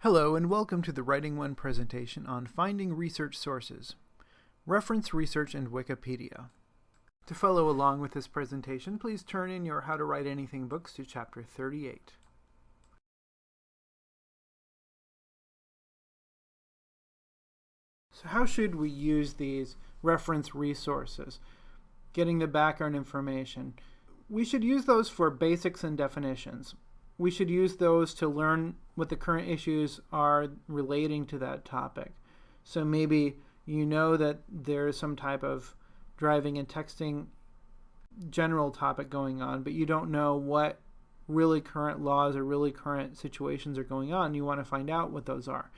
Hello and welcome to the Writing One presentation on finding research sources, reference research, and Wikipedia. To follow along with this presentation, please turn in your How to Write Anything books to Chapter 38. So how should we use these reference resources? Getting the background information. We should use those for basics and definitions. We should use those to learn what the current issues are relating to that topic. So maybe you know that there's some type of driving and texting general topic going on, but you don't know what really current laws or really current situations are going on. You want to find out what those are.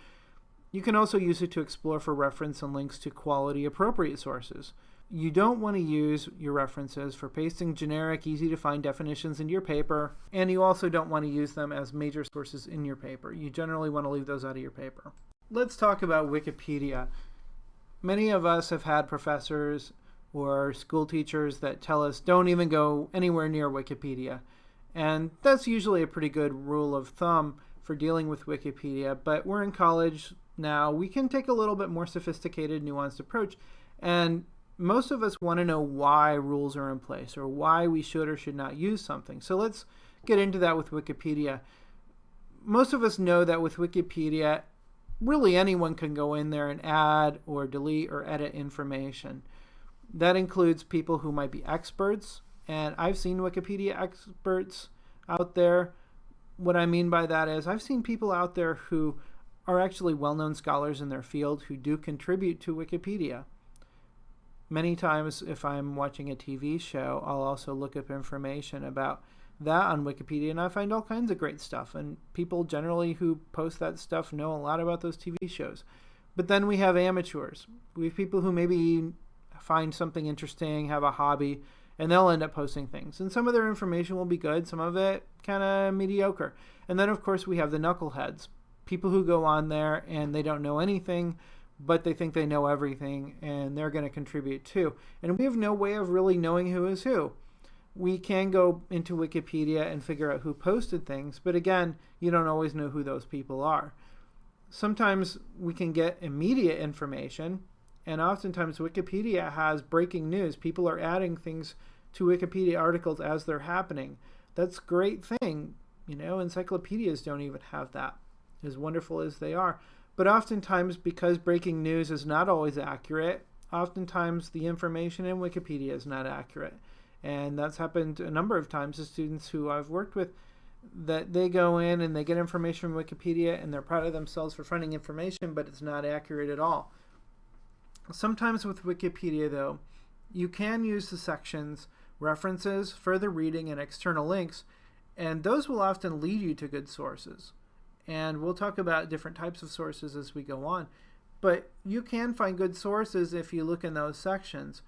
You can also use it to explore for reference and links to quality appropriate sources. You don't want to use your references for pasting generic, easy-to-find definitions into your paper, and you also don't want to use them as major sources in your paper. You generally want to leave those out of your paper. Let's talk about Wikipedia. Many of us have had professors or school teachers that tell us don't even go anywhere near Wikipedia, and that's usually a pretty good rule of thumb for dealing with Wikipedia, but we're in college now. We can take a little bit more sophisticated, nuanced approach, and most of us want to know why rules are in place or why we should or should not use something. So let's get into that with Wikipedia. Most of us know that with Wikipedia, really anyone can go in there and add or delete or edit information. That includes people who might be experts, and I've seen Wikipedia experts out there. What I mean by that is I've seen people out there who are actually well-known scholars in their field who do contribute to Wikipedia. Many times if I'm watching a TV show, I'll also look up information about that on Wikipedia, and I find all kinds of great stuff. And people generally who post that stuff know a lot about those TV shows. But then we have amateurs. We have people who maybe find something interesting, have a hobby, and they'll end up posting things. And some of their information will be good, some of it kind of mediocre. And then, of course, we have the knuckleheads, people who go on there and they don't know anything, but they think they know everything, and they're going to contribute too. And we have no way of really knowing who is who. We can go into Wikipedia and figure out who posted things, but again, you don't always know who those people are. Sometimes we can get immediate information, and oftentimes Wikipedia has breaking news. People are adding things to Wikipedia articles as they're happening. That's a great thing. You know, encyclopedias don't even have that, as wonderful as they are. But oftentimes, because breaking news is not always accurate, oftentimes the information in Wikipedia is not accurate. And that's happened a number of times to students who I've worked with, that they go in and they get information from Wikipedia and they're proud of themselves for finding information, but it's not accurate at all. Sometimes with Wikipedia, though, you can use the sections references, further reading, and external links, and those will often lead you to good sources. And we'll talk about different types of sources as we go on. But you can find good sources if you look in those sections.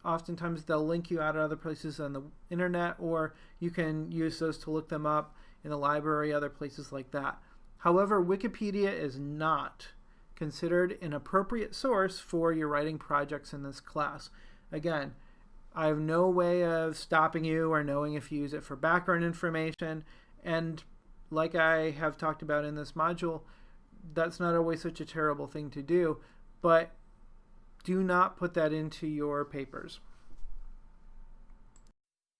Oftentimes they'll link you out at other places on the internet, or you can use those to look them up in the library, other places like that. However, Wikipedia is not considered an appropriate source for your writing projects in this class. Again, I have no way of stopping you or knowing if you use it for background information, and like I have talked about in this module, that's not always such a terrible thing to do, but do not put that into your papers.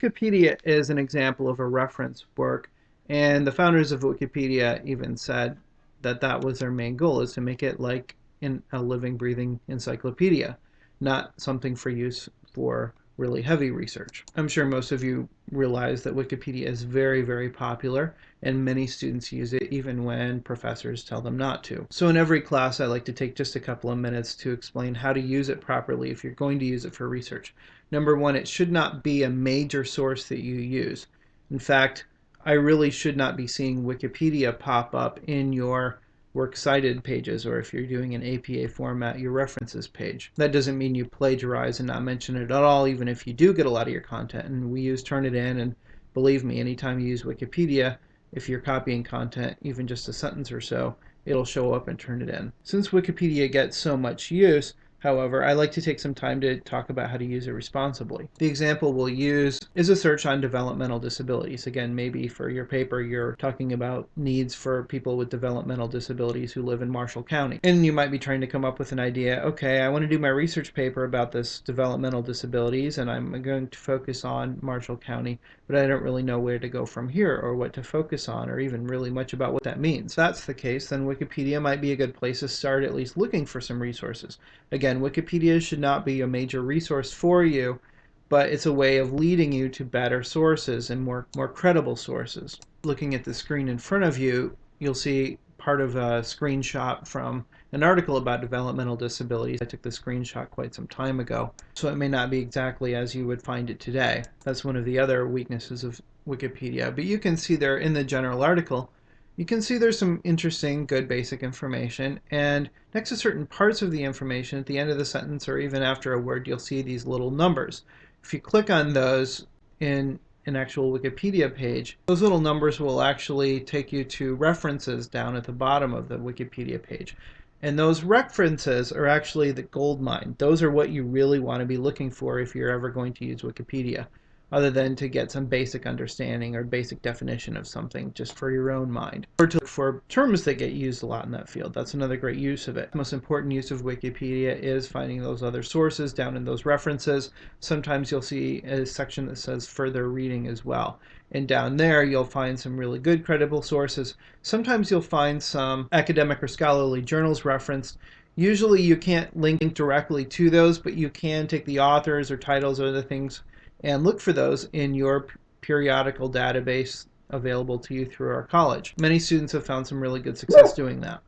Wikipedia is an example of a reference work, and the founders of Wikipedia even said that that was their main goal, is to make it like a living, breathing encyclopedia, not something for use for really heavy research. I'm sure most of you realize that Wikipedia is very, very popular, and many students use it even when professors tell them not to. So in every class, I like to take just a couple of minutes to explain how to use it properly if you're going to use it for research. Number one, it should not be a major source that you use. In fact, I really should not be seeing Wikipedia pop up in your works cited pages, or if you're doing an APA format, your references page. That doesn't mean you plagiarize and not mention it at all, even if you do get a lot of your content. And we use Turnitin, and believe me, anytime you use Wikipedia, if you're copying content, even just a sentence or so, it'll show up in Turnitin. Since Wikipedia gets so much use, However, I like to take some time to talk about how to use it responsibly. The example we'll use is a search on developmental disabilities. Again, maybe for your paper, you're talking about needs for people with developmental disabilities who live in Marshall County. And you might be trying to come up with an idea, okay, I want to do my research paper about this developmental disabilities, and I'm going to focus on Marshall County, but I don't really know where to go from here or what to focus on or even really much about what that means. If that's the case, then Wikipedia might be a good place to start at least looking for some resources. Again, Wikipedia should not be a major resource for you, but it's a way of leading you to better sources and more credible sources. Looking at the screen in front of you, you'll see part of a screenshot from an article about developmental disabilities. I took the screenshot quite some time ago, so it may not be exactly as you would find it today. That's one of the other weaknesses of Wikipedia. But you can see there in the general article, you can see there's some interesting, good basic information, and next to certain parts of the information, at the end of the sentence or even after a word, you'll see these little numbers. If you click on those in an actual Wikipedia page, those little numbers will actually take you to references down at the bottom of the Wikipedia page. And those references are actually the gold mine. Those are what you really want to be looking for if you're ever going to use Wikipedia, other than to get some basic understanding or basic definition of something just for your own mind, or to look for terms that get used a lot in that field. That's another great use of it. The most important use of Wikipedia is finding those other sources down in those references. Sometimes you'll see a section that says further reading as well. And down there, you'll find some really good, credible sources. Sometimes you'll find some academic or scholarly journals referenced. Usually you can't link directly to those, but you can take the authors or titles or other things and look for those in your periodical database available to you through our college. Many students have found some really good success doing that.